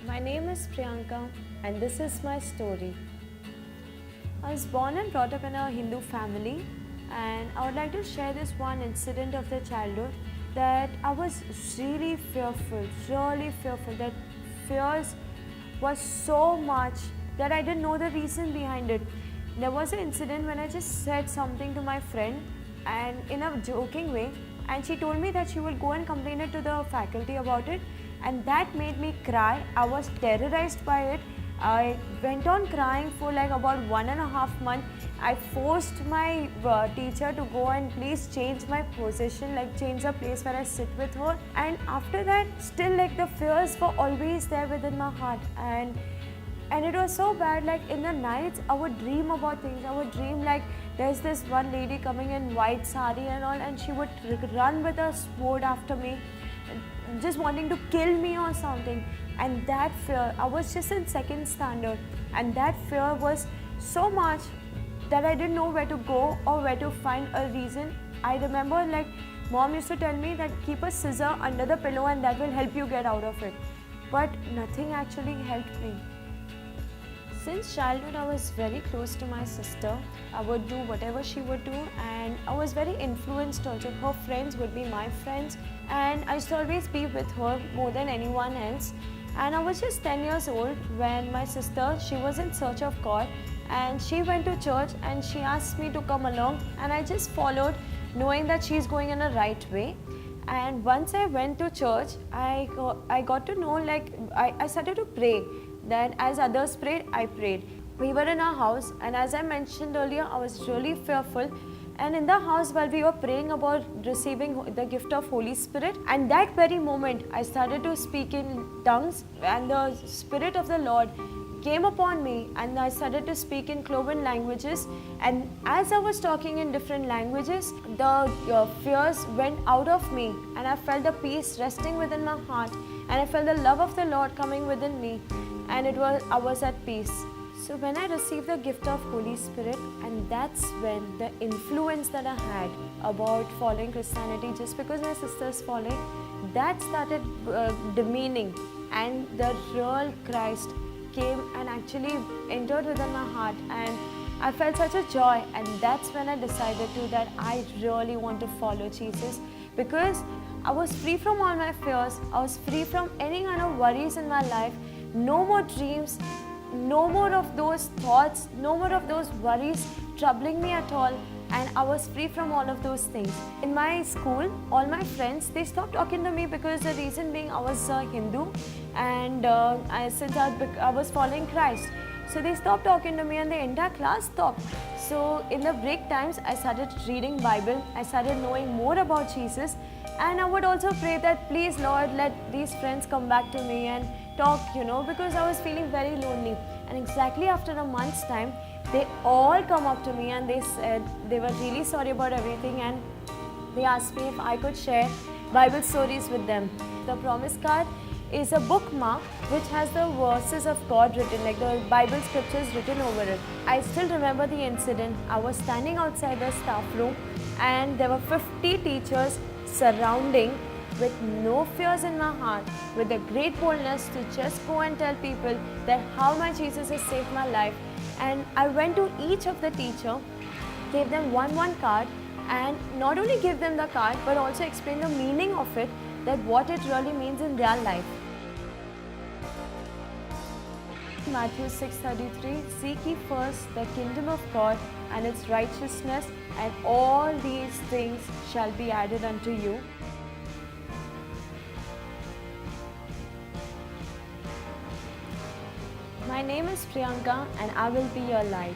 My name is Priyanka and this is my story. I was born and brought up in a Hindu family, and I would like to share this one incident of the childhood that I was really fearful, that fears was so much that I didn't know the reason behind it. There was an incident when I just said something to my friend and in a joking way, and she told me that she will go and complain it to the faculty about it, and that made me cry. I was terrorized by it. I went on crying for like about 1.5 months. I forced my teacher to go and please change my position, like change the place where I sit with her. And after that, still like the fears were always there within my heart. And it was so bad, like in the nights I would dream about things. I would dream like there's this one lady coming in white sari and all, and she would run with a sword after me, just wanting to kill me or something. And that fear, I was just in second standard, and that fear was so much that I didn't know where to go or where to find a reason. I remember like mom used to tell me that keep a scissor under the pillow and that will help you get out of it, but nothing actually helped me. Since childhood, I was very close to my sister. I would do whatever she would do, and I was very influenced also. Her friends would be my friends, and I used to always be with her more than anyone else. And I was just 10 years old when my sister, she was in search of God, and she went to church and she asked me to come along, and I just followed, knowing that she's going in a right way. And once I went to church, I got to know, like I started to pray. Then as others prayed, I prayed. We were in our house, and as I mentioned earlier, I was really fearful. And in the house, while we were praying about receiving the gift of Holy Spirit, and that very moment, I started to speak in tongues, and the Spirit of the Lord came upon me, and I started to speak in cloven languages. And as I was talking in different languages, the fears went out of me, and I felt the peace resting within my heart, and I felt the love of the Lord coming within me, and I was at peace. So when I received the gift of Holy Spirit, and that's when the influence that I had about following Christianity just because my sister's following, that started demeaning, and the real Christ came and actually entered within my heart, and I felt such a joy. And that's when I decided that I really want to follow Jesus, because I was free from all my fears. I was free from any kind of worries in my life. No more dreams, no more of those thoughts, no more of those worries troubling me at all. And I was free from all of those things. In my school, all my friends, they stopped talking to me because the reason being I was a Hindu, and since I was following Christ. So they stopped talking to me, and the entire class stopped. So in the break times, I started reading Bible. I started knowing more about Jesus. And I would also pray that please Lord, let these friends come back to me and talk, because I was feeling very lonely. And exactly after a month's time, they all come up to me and they said they were really sorry about everything, and they asked me if I could share Bible stories with them. The promise card is a bookmark which has the verses of God written, like the Bible scriptures written over it. I still remember the incident. I was standing outside the staff room, and there were 50 teachers surrounding, with no fears in my heart, with a great boldness to just go and tell people that how my Jesus has saved my life. And I went to each of the teacher, gave them one card, and not only give them the card but also explain the meaning of it, that what it really means in their life. Matthew 6:33, seek ye first the kingdom of God and its righteousness, and all these things shall be added unto you. My name is Priyanka, and I will be your light.